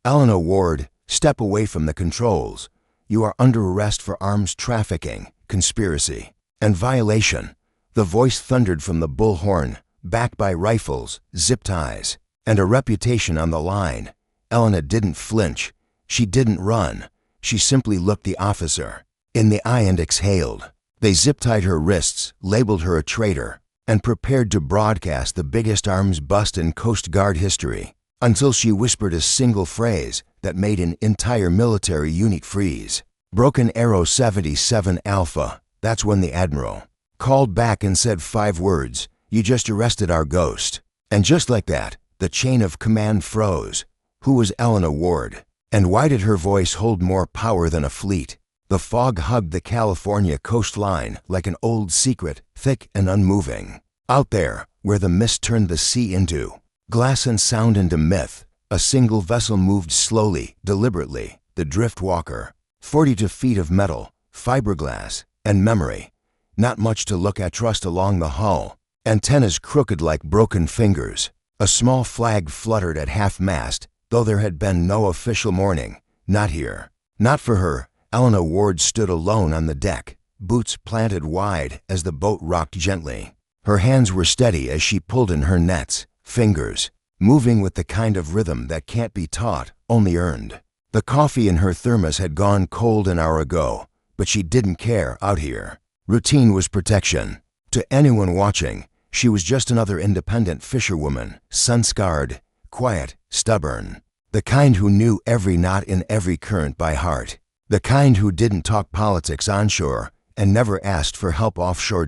"Elena Ward, step away from the controls. You are under arrest for arms trafficking, conspiracy, and violation." The voice thundered from the bullhorn, backed by rifles, zip ties, and a reputation on the line. Elena didn't flinch. She didn't run. She simply looked the officer in the eye and exhaled. They zip-tied her wrists, labeled her a traitor, and prepared to broadcast the biggest arms bust in Coast Guard history, until she whispered a single phrase that made an entire military unit freeze. "Broken Arrow 77 Alpha." That's when the Admiral called back and said 5 words: "You just arrested our ghost." And just like that, the chain of command froze. Who was Elena Ward? And why did her voice hold more power than a fleet? The fog hugged the California coastline like an old secret, thick and unmoving. Out there, where the mist turned the sea into glass and sound into myth, a single vessel moved slowly, deliberately, the Driftwalker. 42 feet of metal, fiberglass, and memory. Not much to look at. Trust along the hull. Antennas crooked like broken fingers. A small flag fluttered at half-mast, though there had been no official mourning. Not here. Not for her. Elena Ward stood alone on the deck, boots planted wide as the boat rocked gently. Her hands were steady as she pulled in her nets, fingers moving with the kind of rhythm that can't be taught, only earned. The coffee in her thermos had gone cold an hour ago, but she didn't care out here. Routine was protection. To anyone watching, she was just another independent fisherwoman, sun-scarred, quiet, stubborn. The kind who knew every knot in every current by heart. The kind who didn't talk politics onshore and never asked for help offshore.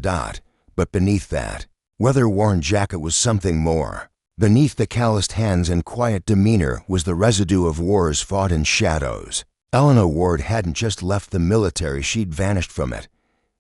But beneath that weather-worn jacket was something more. Beneath the calloused hands and quiet demeanor was the residue of wars fought in shadows. Elena Ward hadn't just left the military, she'd vanished from it.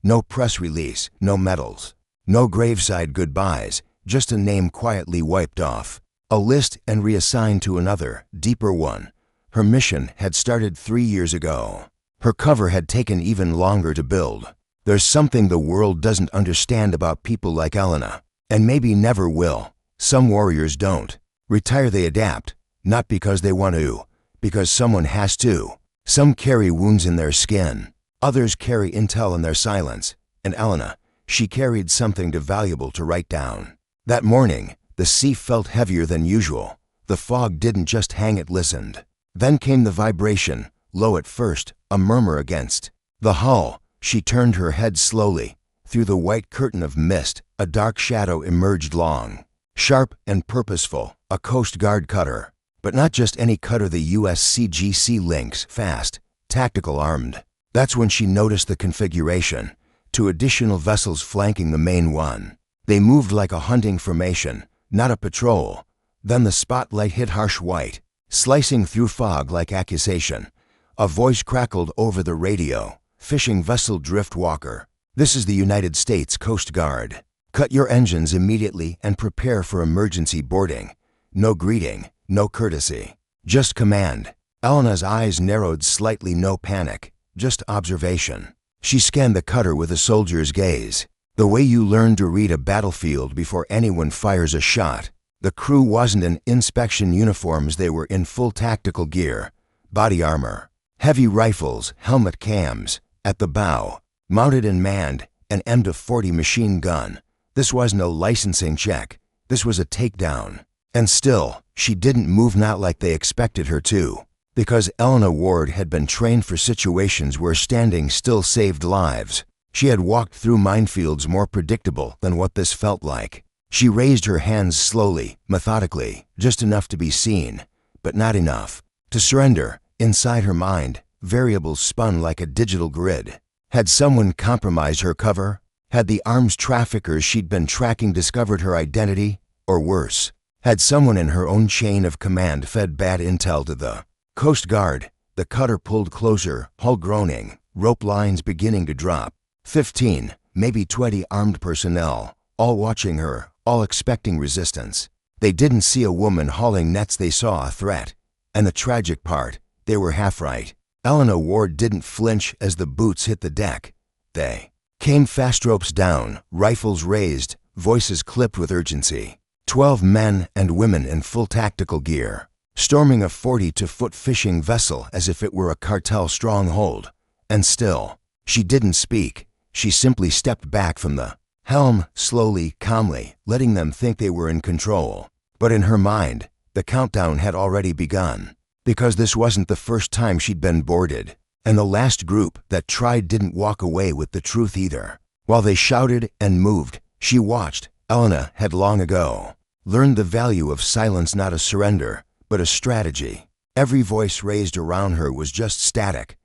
No press release, no medals, no graveside goodbyes, just a name quietly wiped off. A list and reassigned to another, deeper one. Her mission had started 3 years ago. Her cover had taken even longer to build. There's something the world doesn't understand about people like Elena, and maybe never will. Some warriors don't. Retire, they adapt, not because they want to, because someone has to. Some carry wounds in their skin. Others carry intel in their silence. And Elena, she carried something valuable to write down. That morning, the sea felt heavier than usual. The fog didn't just hang, it listened. Then came the vibration, low at first, a murmur against the hull. She turned her head slowly. Through the white curtain of mist, a dark shadow emerged, long, sharp and purposeful, a Coast Guard cutter. But not just any cutter, the USCGC Lynx, fast, tactical, armed. That's when she noticed the configuration. 2 additional vessels flanking the main one. They moved like a hunting formation, not a patrol. Then the spotlight hit harsh white, slicing through fog like accusation. A voice crackled over the radio. "Fishing vessel Driftwalker. This is the United States Coast Guard. Cut your engines immediately and prepare for emergency boarding." No greeting, no courtesy, just command. Elena's eyes narrowed slightly. No panic, just observation. She scanned the cutter with a soldier's gaze. The way you learn to read a battlefield before anyone fires a shot. The crew wasn't in inspection uniforms, they were in full tactical gear. Body armor, heavy rifles, helmet cams. At the bow, mounted and manned, an M40 machine gun. This wasn't a licensing check. This was a takedown. And still, she didn't move, not like they expected her to. Because Elena Ward had been trained for situations where standing still saved lives. She had walked through minefields more predictable than what this felt like. She raised her hands slowly, methodically, just enough to be seen, but not enough to surrender. Inside her mind, variables spun like a digital grid. Had someone compromised her cover? Had the arms traffickers she'd been tracking discovered her identity? Or worse, had someone in her own chain of command fed bad intel to the Coast Guard? The cutter pulled closer, hull groaning, rope lines beginning to drop. 15, maybe 20 armed personnel, all watching her, all expecting resistance. They didn't see a woman hauling nets, they saw a threat. And the tragic part, they were half right. Elena Ward didn't flinch as the boots hit the deck. They came fast, ropes down, rifles raised, voices clipped with urgency. 12 men and women in full tactical gear, storming a 40-foot fishing vessel as if it were a cartel stronghold. And still, she didn't speak. She simply stepped back from the helm, slowly, calmly, letting them think they were in control. But in her mind, the countdown had already begun. Because this wasn't the first time she'd been boarded. And the last group that tried didn't walk away with the truth either. While they shouted and moved, she watched. Elena had long ago learned the value of silence, not a surrender, but a strategy. Every voice raised around her was just static.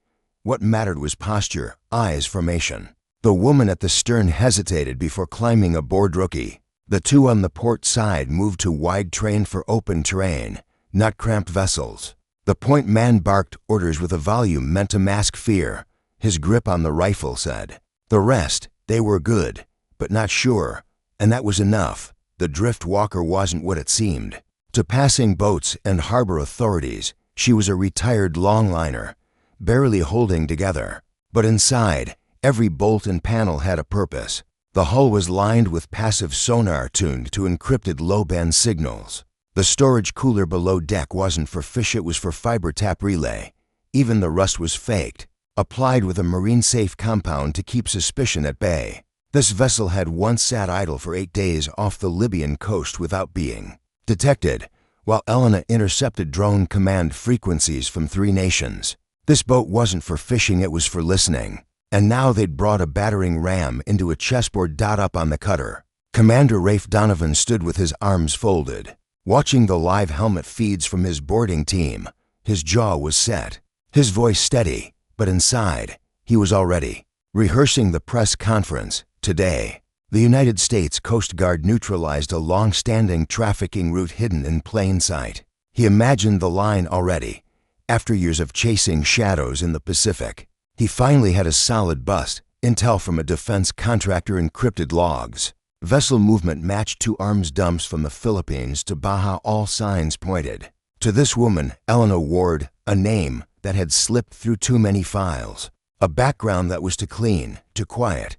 What mattered was posture, eyes, formation. The woman at the stern hesitated before climbing aboard. Rookie. The two on the port side moved to wide train for open terrain, not cramped vessels. The point man barked orders with a volume meant to mask fear. His grip on the rifle said. The rest, they were good, but not sure, and that was enough. The drift walker wasn't what it seemed. To passing boats and harbor authorities, she was a retired longliner, barely holding together. But inside, every bolt and panel had a purpose. The hull was lined with passive sonar tuned to encrypted low-band signals. The storage cooler below deck wasn't for fish, it was for fiber tap relay. Even the rust was faked, applied with a marine-safe compound to keep suspicion at bay. This vessel had once sat idle for 8 days off the Libyan coast without being detected, while Elena intercepted drone command frequencies from 3 nations. This boat wasn't for fishing, it was for listening. And now they'd brought a battering ram into a chessboard. Up on the cutter, Commander Rafe Donovan stood with his arms folded, watching the live helmet feeds from his boarding team. His jaw was set, his voice steady, but inside, he was already rehearsing the press conference. Today, the United States Coast Guard neutralized a long-standing trafficking route hidden in plain sight. He imagined the line already. After years of chasing shadows in the Pacific, he finally had a solid bust. Intel from a defense contractor, encrypted logs. Vessel movement matched 2 arms dumps from the Philippines to Baja. All signs pointed to this woman, Elena Ward, a name that had slipped through too many files, a background that was too clean, too quiet.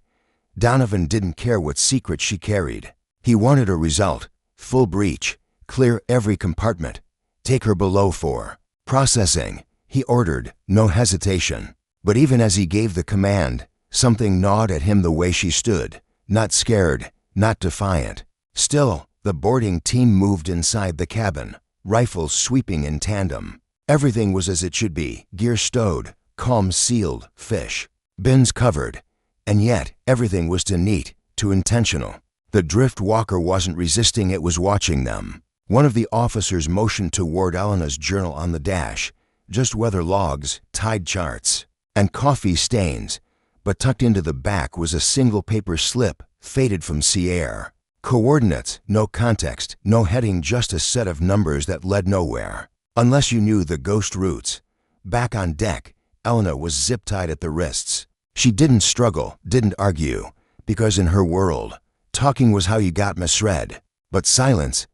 Donovan didn't care what secret she carried. He wanted a result, full breach, clear every compartment, take her below for processing. He ordered, no hesitation. But even as he gave the command, something gnawed at him. The way she stood, not scared, not defiant. Still, the boarding team moved inside the cabin, rifles sweeping in tandem. Everything was as it should be, gear stowed, comms sealed, fish bins covered. And yet, everything was too neat, too intentional. The drift walker wasn't resisting, it was watching them. One of the officers motioned toward Elena's journal on the dash. Just weather logs, tide charts, and coffee stains. But tucked into the back was a single paper slip, faded from sea air. Coordinates, no context, no heading, just a set of numbers that led nowhere. Unless you knew the ghost routes. Back on deck, Elena was zip-tied at the wrists. She didn't struggle, didn't argue, because in her world, talking was how you got misread. But silence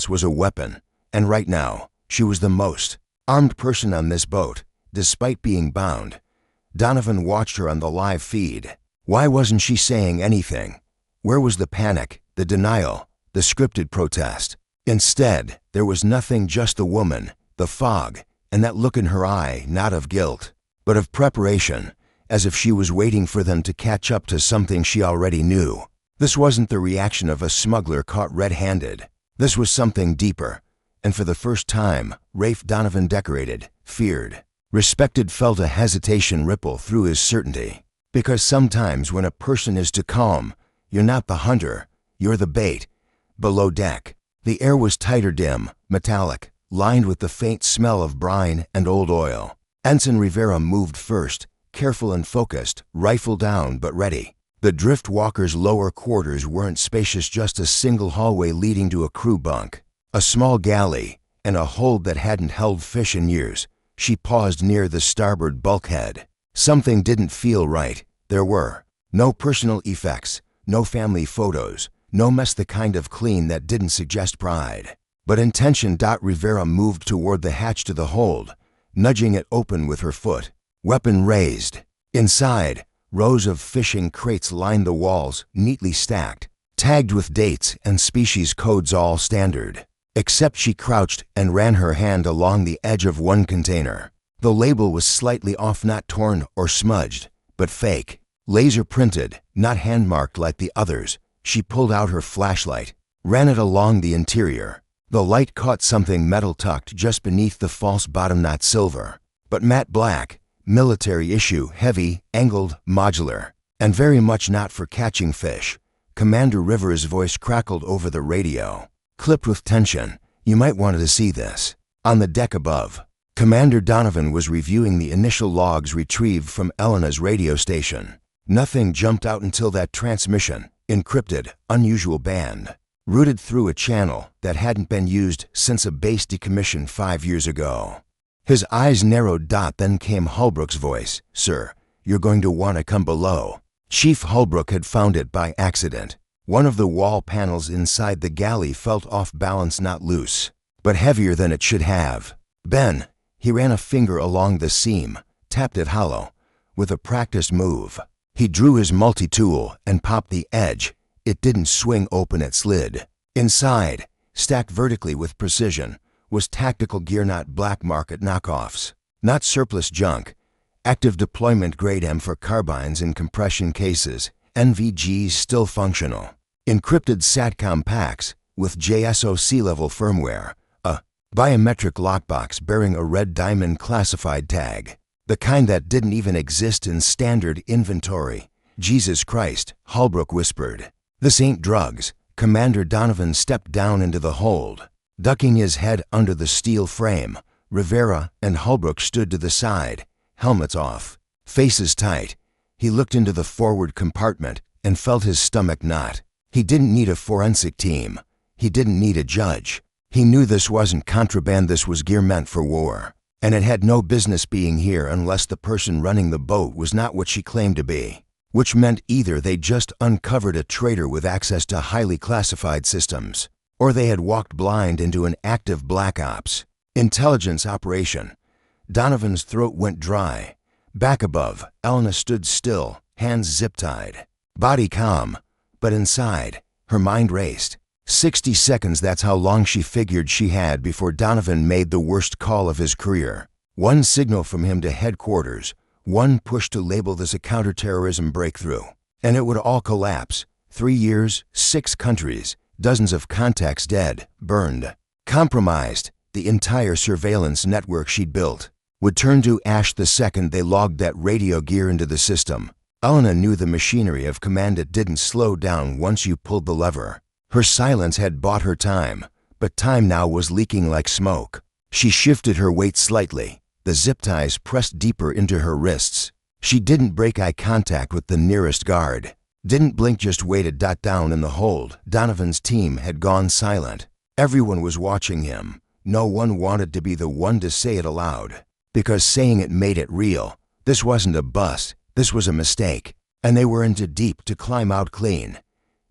was a weapon. And right now, she was the most armed person on this boat, despite being bound. Donovan watched her on the live feed. Why wasn't she saying anything? Where was the panic, the denial, the scripted protest? Instead, there was nothing, just the woman, the fog, and that look in her eye, not of guilt, but of preparation, as if she was waiting for them to catch up to something she already knew. This wasn't the reaction of a smuggler caught red-handed. This was something deeper, and for the first time, Rafe Donovan decorated, feared, respected, felt a hesitation ripple through his certainty. Because sometimes when a person is too calm, you're not the hunter, you're the bait. Below deck, the air was tighter, dim, metallic, lined with the faint smell of brine and old oil. Ensign Rivera moved first, careful and focused, rifle down but ready. The drift walker's lower quarters weren't spacious, just a single hallway leading to a crew bunk, a small galley, and a hold that hadn't held fish in years. She paused near the starboard bulkhead. Something didn't feel right. There were no personal effects, no family photos, no mess, the kind of clean that didn't suggest pride, but intention. Rivera moved toward the hatch to the hold, nudging it open with her foot, weapon raised. Inside, rows of fishing crates lined the walls, neatly stacked, tagged with dates and species codes, all standard. except she crouched and ran her hand along the edge of one container. The label was slightly off, not torn or smudged, but fake. Laser printed, not hand-marked like the others. She pulled out her flashlight, ran it along the interior. The light caught something metal tucked just beneath the false bottom, not silver, but matte black, military issue, heavy, angled, modular, and very much not for catching fish. Commander Rivers' voice crackled over the radio, clipped with tension. You might want to see this. On the deck above, Commander Donovan was reviewing the initial logs retrieved from Elena's radio station. Nothing jumped out until that transmission, encrypted, unusual band, routed through a channel that hadn't been used since a base decommissioned 5 years ago. His eyes narrowed. Then came Holbrook's voice. Sir, you're going to want to come below. Chief Holbrook had found it by accident. One of the wall panels inside the galley felt off balance, not loose, but heavier than it should have. Ben, he ran a finger along the seam, tapped it hollow. With a practiced move, he drew his multi-tool and popped the edge. It didn't swing open, it slid. Inside, stacked vertically with precision, was tactical gear, not black market knockoffs, not surplus junk. Active deployment grade M for carbines in compression cases, NVGs still functional. Encrypted SATCOM packs with JSOC level firmware. A biometric lockbox bearing a red diamond classified tag, the kind that didn't even exist in standard inventory. Jesus Christ, Holbrook whispered. This ain't drugs. Commander Donovan stepped down into the hold, ducking his head under the steel frame. Rivera and Holbrook stood to the side, helmets off, faces tight. He looked into the forward compartment and felt his stomach knot. He didn't need a forensic team. He didn't need a judge. He knew this wasn't contraband. This was gear meant for war, and it had no business being here unless the person running the boat was not what she claimed to be, which meant either they just uncovered a traitor with access to highly classified systems, or they had walked blind into an active black ops intelligence operation. Donovan's throat went dry. Back above, Elena stood still, hands zip-tied, body calm, but inside, her mind raced. 60 seconds, that's how long she figured she had before Donovan made the worst call of his career. One signal from him to headquarters, one push to label this a counterterrorism breakthrough, and it would all collapse. 3 years, 6 countries, dozens of contacts dead, burned, compromised. The entire surveillance network she'd built would turn to ash the second they logged that radio gear into the system. Elena knew the machinery of command. It didn't slow down once you pulled the lever. Her silence had bought her time, but time now was leaking like smoke. She shifted her weight slightly, the zip ties pressed deeper into her wrists. She didn't break eye contact with the nearest guard, didn't blink, just waited. Down in the hold, Donovan's team had gone silent. Everyone was watching him. No one wanted to be the one to say it aloud, because saying it made it real. This wasn't a bust, this was a mistake, and they were in too deep to climb out clean.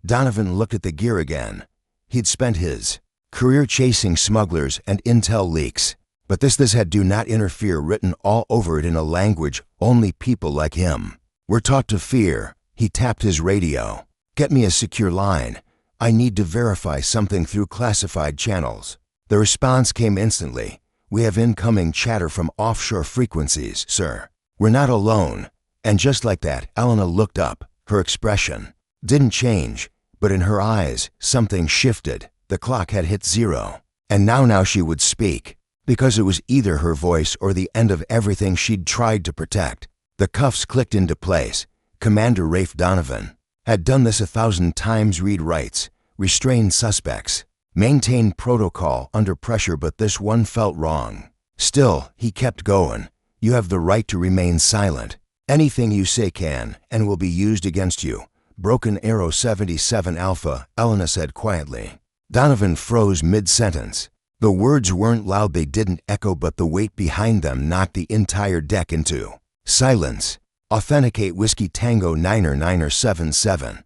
Donovan looked at the gear again. He'd spent his career chasing smugglers and intel leaks, but this had "do not interfere" written all over it in a language only people like him were taught to fear. He tapped his radio. "Get me a secure line. I need to verify something through classified channels." The response came instantly. "We have incoming chatter from offshore frequencies, sir. We're not alone." And just like that, Elena looked up. Her expression didn't change, but in her eyes, something shifted. The clock had hit 0. And now she would speak, because it was either her voice or the end of everything she'd tried to protect. The cuffs clicked into place. Commander Rafe Donovan had done this 1,000 times. Read rights, restrain suspects, maintain protocol under pressure, but this one felt wrong. Still, he kept going. "You have the right to remain silent. Anything you say can and will be used against you." "Broken Arrow 77 Alpha," Elena said quietly. Donovan froze mid-sentence. The words weren't loud, they didn't echo, but the weight behind them knocked the entire deck into silence. "Authenticate Whiskey Tango 9er 77."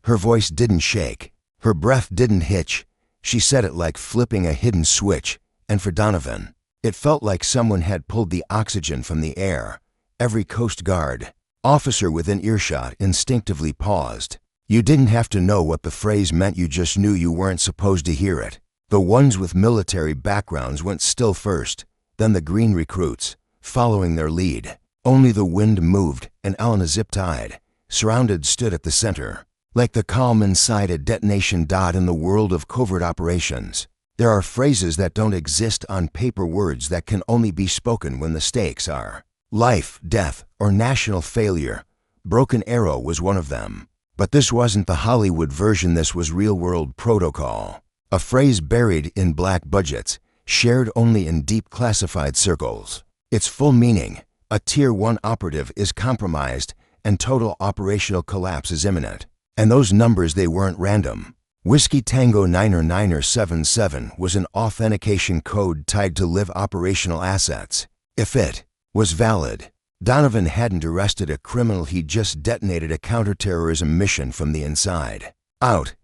Her voice didn't shake. Her breath didn't hitch. She said it like flipping a hidden switch, and for Donovan, it felt like someone had pulled the oxygen from the air. Every Coast Guard officer within earshot instinctively paused. You didn't have to know what the phrase meant, you just knew you weren't supposed to hear it. The ones with military backgrounds went still first, then the green recruits, following their lead. Only the wind moved, and Elena zip-tied, surrounded, stood at the center. Like the calm inside a detonation dot in the world of covert operations. There are phrases that don't exist on paper, words that can only be spoken when the stakes are life, death, or national failure. Broken Arrow was one of them. But this wasn't the Hollywood version, this was real-world protocol. A phrase buried in black budgets, shared only in deep classified circles. Its full meaning: a Tier 1 operative is compromised and total operational collapse is imminent. And those numbers, they weren't random. Whiskey Tango 99977 was an authentication code tied to live operational assets. If it was valid, Donovan hadn't arrested a criminal, he'd just detonated a counterterrorism mission from the inside out.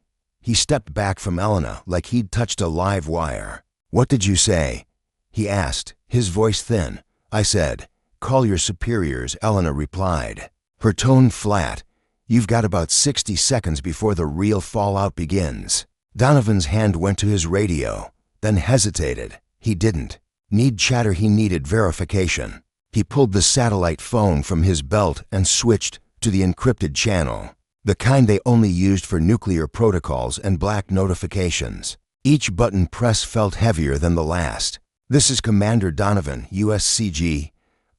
He stepped back from Elena like he'd touched a live wire. "What did you say?" he asked, his voice thin. "I said, call your superiors," Elena replied, her tone flat. "You've got about 60 seconds before the real fallout begins." Donovan's hand went to his radio, then hesitated. He didn't need chatter, he needed verification. He pulled the satellite phone from his belt and switched to the encrypted channel, the kind they only used for nuclear protocols and black notifications. Each button press felt heavier than the last. "This is Commander Donovan, USCG.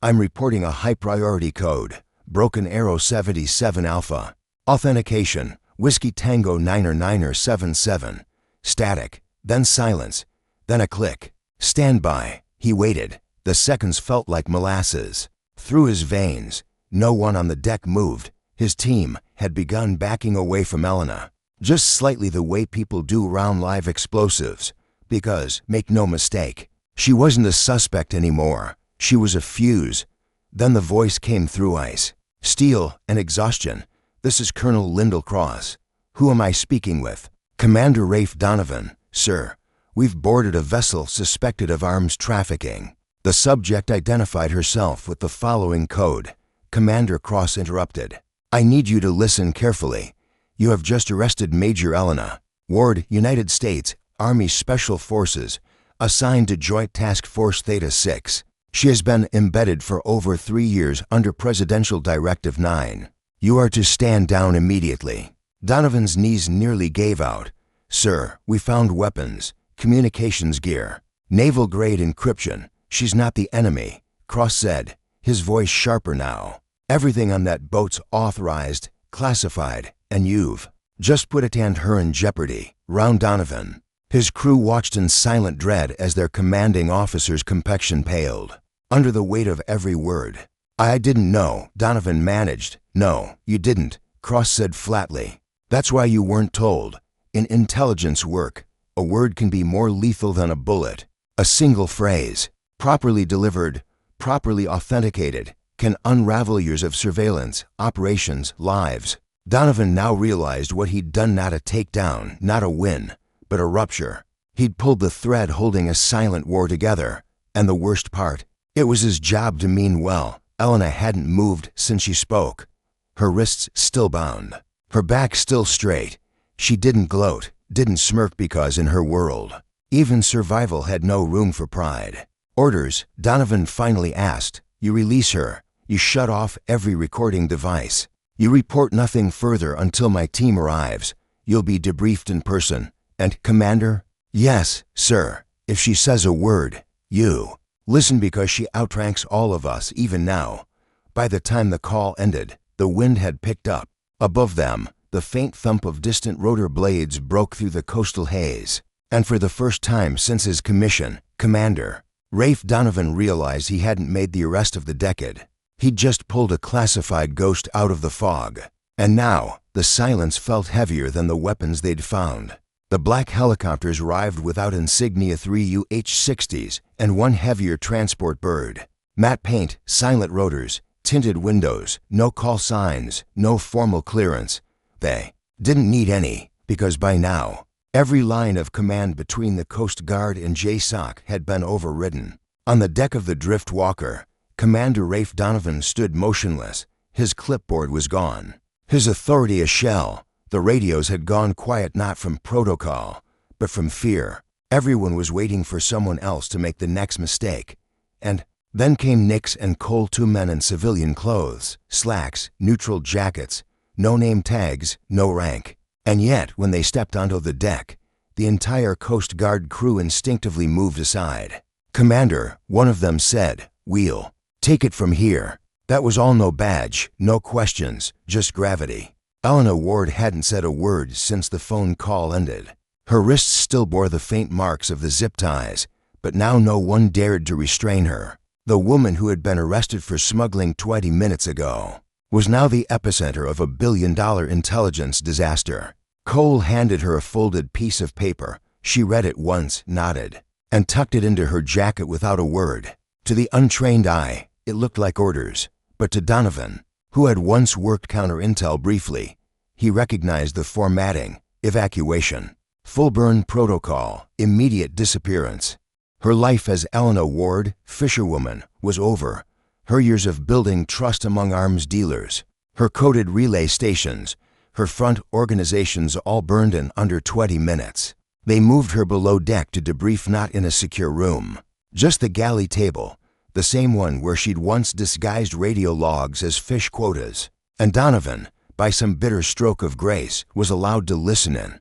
I'm reporting a high-priority code. Broken Arrow 77 Alpha. Authentication, Whiskey Tango 99977. Static, then silence, then a click. Stand by." He waited. The seconds felt like molasses through his veins. No one on the deck moved. His team had begun backing away from Elena, just slightly, the way people do around live explosives. Because, make no mistake, she wasn't a suspect anymore. She was a fuse. Then the voice came through ice, steel, and exhaustion. "This is Colonel Lyndall Cross. Who am I speaking with?" "Commander Rafe Donovan, sir. We've boarded a vessel suspected of arms trafficking." The subject identified herself with the following code. Commander Cross interrupted. "I need you to listen carefully. You have just arrested Major Elena Ward, United States Army Special Forces, assigned to Joint Task Force Theta 6. She has been embedded for over 3 years under Presidential Directive 9. You are to stand down immediately." Donovan's knees nearly gave out. "Sir, we found weapons, communications gear, naval-grade encryption. She's not the enemy," Cross said, his voice sharper now. "Everything on that boat's authorized, classified, and you've just put it and her in jeopardy." Round Donovan, his crew watched in silent dread as their commanding officer's complexion paled under the weight of every word. "I didn't know," Donovan managed. "No, you didn't," Cross said flatly. "That's why you weren't told. In intelligence work, a word can be more lethal than a bullet. A single phrase, properly delivered, properly authenticated, can unravel years of surveillance, operations, lives." Donovan now realized what he'd done: not a takedown, not a win, but a rupture. He'd pulled the thread holding a silent war together. And the worst part, it was his job to mean well. Elena hadn't moved since she spoke. Her wrists still bound, her back still straight. She didn't gloat, didn't smirk, because in her world, even survival had no room for pride. "Orders," Donovan finally asked. "You release her. You shut off every recording device. You report nothing further until my team arrives. You'll be debriefed in person. And, Commander?" "Yes, sir. If she says a word, you listen, because she outranks all of us even now." By the time the call ended, the wind had picked up. Above them, the faint thump of distant rotor blades broke through the coastal haze. And for the first time since his commission, Commander Rafe Donovan realized he hadn't made the arrest of the decade. He'd just pulled a classified ghost out of the fog. And now, the silence felt heavier than the weapons they'd found. The black helicopters arrived without insignia, 3 UH-60s, and one heavier transport bird. Matte paint, silent rotors, tinted windows, no call signs, no formal clearance. They didn't need any, because by now, every line of command between the Coast Guard and JSOC had been overridden. On the deck of the Drift Walker, Commander Rafe Donovan stood motionless. His clipboard was gone, his authority a shell. The radios had gone quiet, not from protocol, but from fear. Everyone was waiting for someone else to make the next mistake. And then came Nix and Cole, two men in civilian clothes, slacks, neutral jackets, no name tags, no rank. And yet, when they stepped onto the deck, the entire Coast Guard crew instinctively moved aside. "Commander," one of them said, "we'll take it from here." That was all. No badge, no questions, just gravity. Elena Ward hadn't said a word since the phone call ended. Her wrists still bore the faint marks of the zip ties, but now no one dared to restrain her. The woman who had been arrested for smuggling 20 minutes ago was now the epicenter of a billion-dollar intelligence disaster. Cole handed her a folded piece of paper. She read it once, nodded, and tucked it into her jacket without a word. To the untrained eye, it looked like orders, but to Donovan, who had once worked counter-intel briefly, he recognized the formatting: evacuation, full-burn protocol, immediate disappearance. Her life as Elena Ward, fisherwoman, was over. Her years of building trust among arms dealers, her coded relay stations, her front organizations all burned in under 20 minutes. They moved her below deck to debrief, not in a secure room, just the galley table, the same one where she'd once disguised radio logs as fish quotas. And Donovan, by some bitter stroke of grace, was allowed to listen in.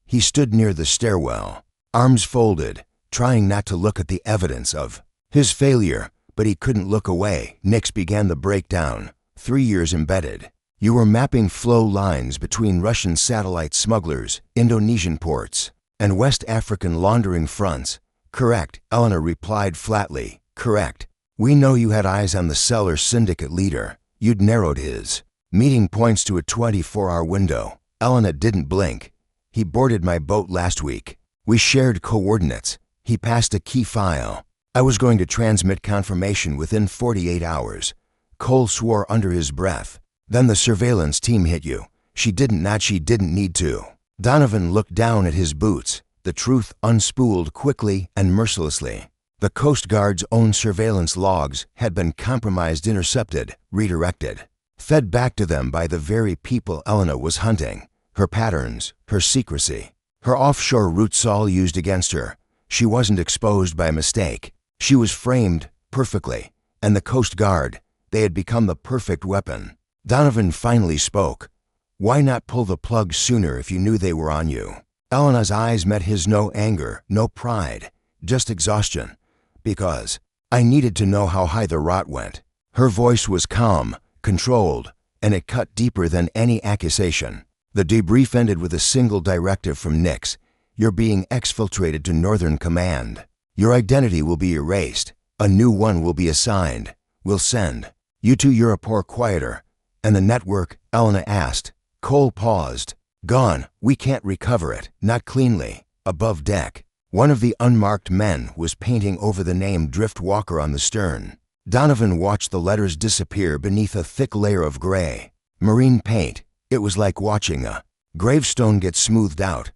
He stood near the stairwell, arms folded, trying not to look at the evidence of his failure, but he couldn't look away. Nix began the breakdown. 3 years embedded. You were mapping flow lines between Russian satellite smugglers, Indonesian ports, and West African laundering fronts. Correct, Elena replied flatly. Correct. We know you had eyes on the seller syndicate leader. You'd narrowed his meeting points to a 24-hour window. Elena didn't blink. He boarded my boat last week. We shared coordinates. He passed a key file. I was going to transmit confirmation within 48 hours. Cole swore under his breath. Then the surveillance team hit you. She didn't need to. Donovan looked down at his boots, the truth unspooled quickly and mercilessly. The Coast Guard's own surveillance logs had been compromised, intercepted, redirected, fed back to them by the very people Elena was hunting. Her patterns, her secrecy, her offshore routes all used against her. She wasn't exposed by mistake. She was framed perfectly. And the Coast Guard, they had become the perfect weapon. Donovan finally spoke. Why not pull the plug sooner if you knew they were on you? Elena's eyes met his. No anger, no pride, just exhaustion. Because I needed to know how high the rot went. Her voice was calm, controlled, and it cut deeper than any accusation. The debrief ended with a single directive from Nix. You're being exfiltrated to Northern Command. Your identity will be erased. A new one will be assigned. We'll send you to Europort quieter. And the network? Elena asked. Cole paused. Gone. We can't recover it. Not cleanly. Above deck, one of the unmarked men was painting over the name Driftwalker on the stern. Donovan watched the letters disappear beneath a thick layer of gray. Marine paint. It was like watching a gravestone get smoothed out.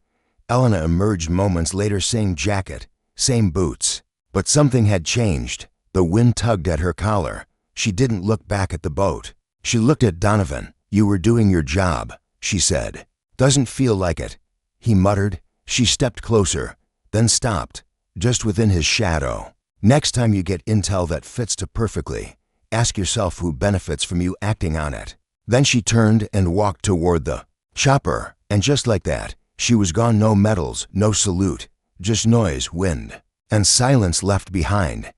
Elena emerged moments later, same jacket, same boots. But something had changed. The wind tugged at her collar. She didn't look back at the boat. She looked at Donovan. You were doing your job, she said. Doesn't feel like it, he muttered. She stepped closer, then stopped, just within his shadow. Next time you get intel that fits too perfectly, ask yourself who benefits from you acting on it. Then she turned and walked toward the chopper, and just like that, she was gone. No medals, no salute, just noise, wind, and silence left behind.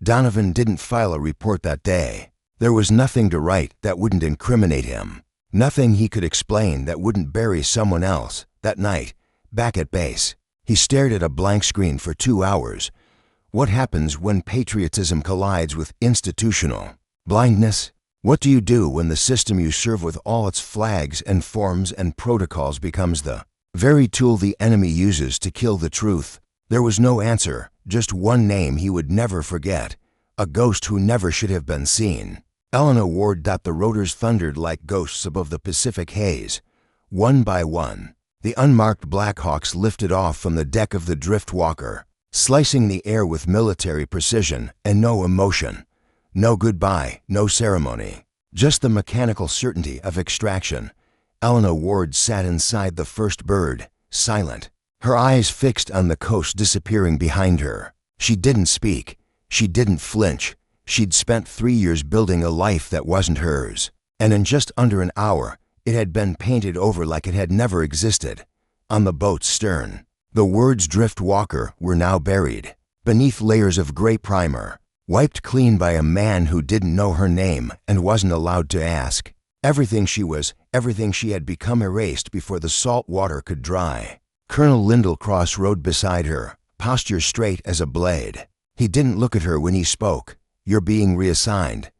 Donovan didn't file a report that day. There was nothing to write that wouldn't incriminate him. Nothing he could explain that wouldn't bury someone else. That night, back at base, he stared at a blank screen for 2 hours. What happens when patriotism collides with institutional blindness? What do you do when the system you serve with all its flags and forms and protocols becomes the very tool the enemy uses to kill the truth? There was no answer, just one name he would never forget, a ghost who never should have been seen. Elena Ward. The rotors thundered like ghosts above the Pacific haze. One by one, the unmarked Blackhawks lifted off from the deck of the Driftwalker, slicing the air with military precision and no emotion. No goodbye, no ceremony, just the mechanical certainty of extraction. Elena Ward sat inside the first bird, silent, her eyes fixed on the coast disappearing behind her. She didn't speak. She didn't flinch. She'd spent 3 years building a life that wasn't hers. And in just under an hour, it had been painted over like it had never existed. On the boat's stern, the words Drift Walker were now buried beneath layers of gray primer, wiped clean by a man who didn't know her name and wasn't allowed to ask. Everything she was, everything she had become erased before the salt water could dry. Colonel Lindellcross rode beside her, posture straight as a blade. He didn't look at her when he spoke. You're being reassigned.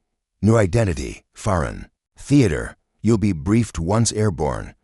New identity, foreign. Theater, you'll be briefed once airborne.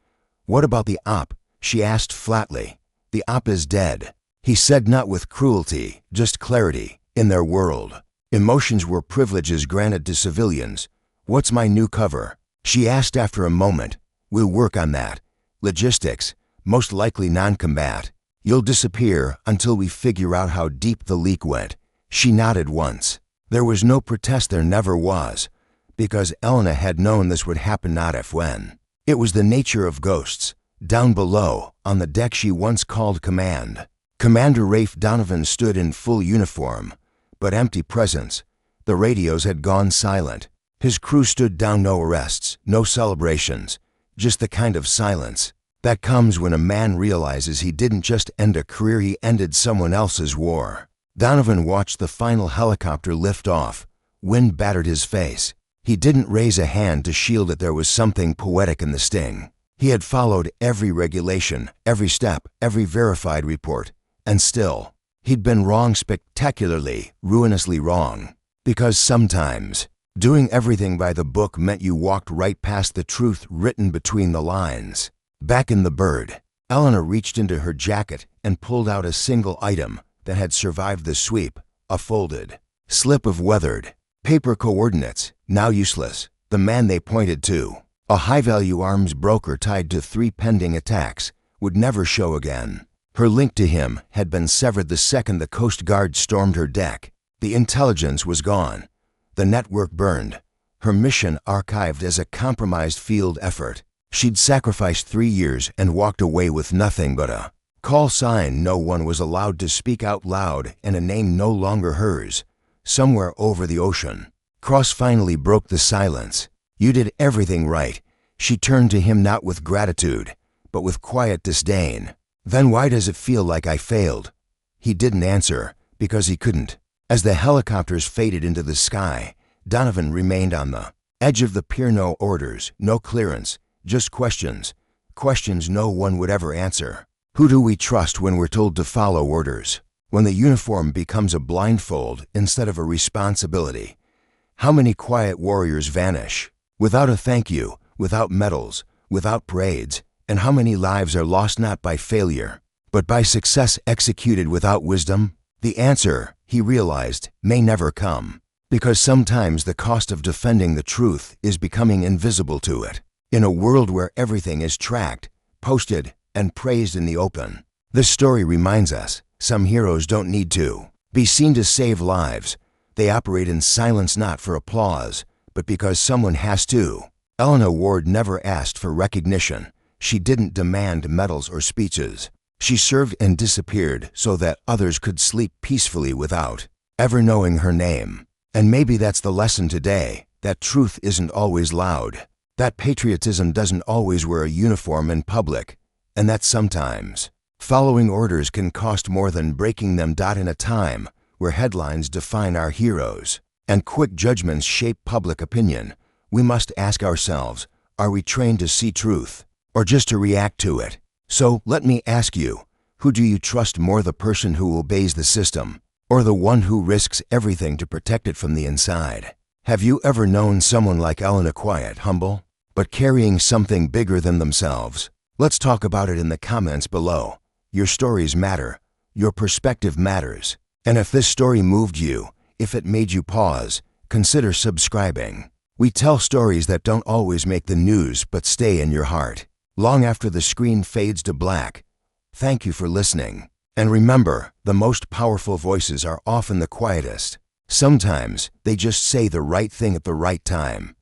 What about the op? She asked flatly. The op is dead. He said, not with cruelty, just clarity. In their world, emotions were privileges granted to civilians. What's my new cover? She asked after a moment. We'll work on that. Logistics, most likely non-combat. You'll disappear until we figure out how deep the leak went. She nodded once. There was no protest, there never was, because Elena had known this would happen, not if when. It was the nature of ghosts. Down below, on the deck she once called command. Commander Rafe Donovan stood in full uniform, but empty presence. The radios had gone silent. His crew stood down, no arrests, no celebrations, just the kind of silence that comes when a man realizes he didn't just end a career, he ended someone else's war. Donovan watched the final helicopter lift off. Wind battered his face. He didn't raise a hand to shield it. There was something poetic in the sting. He had followed every regulation, every step, every verified report, and still, he'd been wrong, spectacularly, ruinously wrong. Because sometimes, doing everything by the book meant you walked right past the truth written between the lines. Back in the Bird, Elena reached into her jacket and pulled out a single item that had survived the sweep, a folded slip of weathered paper coordinates, now useless. The man they pointed to, a high-value arms broker tied to 3 pending attacks, would never show again. Her link to him had been severed the second the Coast Guard stormed her deck. The intelligence was gone. The network burned. Her mission archived as a compromised field effort. She'd sacrificed 3 years and walked away with nothing but a call sign no one was allowed to speak out loud and a name no longer hers. Somewhere over the ocean, Cross finally broke the silence. You did everything right. She turned to him, not with gratitude, but with quiet disdain. Then why does it feel like I failed? He didn't answer, because he couldn't. As the helicopters faded into the sky, Donovan remained on the edge of the pier. No orders, no clearance, just questions. Questions no one would ever answer. Who do we trust when we're told to follow orders? When the uniform becomes a blindfold instead of a responsibility? How many quiet warriors vanish without a thank you, without medals, without parades? And how many lives are lost not by failure, but by success executed without wisdom? The answer, he realized, may never come, because sometimes the cost of defending the truth is becoming invisible to it. In a world where everything is tracked, posted, and praised in the open, this story reminds us some heroes don't need to be seen to save lives. They operate in silence, not for applause, but because someone has to. Elena Ward never asked for recognition. She didn't demand medals or speeches. She served and disappeared so that others could sleep peacefully without ever knowing her name. And maybe that's the lesson today, that truth isn't always loud, that patriotism doesn't always wear a uniform in public, and that sometimes following orders can cost more than breaking them. In a time where headlines define our heroes and quick judgments shape public opinion, we must ask ourselves, are we trained to see truth, or just to react to it? So let me ask you, who do you trust more, the person who obeys the system, or the one who risks everything to protect it from the inside? Have you ever known someone like Elena, quiet, humble, but carrying something bigger than themselves? Let's talk about it in the comments below. Your stories matter. Your perspective matters. And if this story moved you, if it made you pause, consider subscribing. We tell stories that don't always make the news but stay in your heart, long after the screen fades to black. Thank you for listening. And remember, the most powerful voices are often the quietest. Sometimes they just say the right thing at the right time.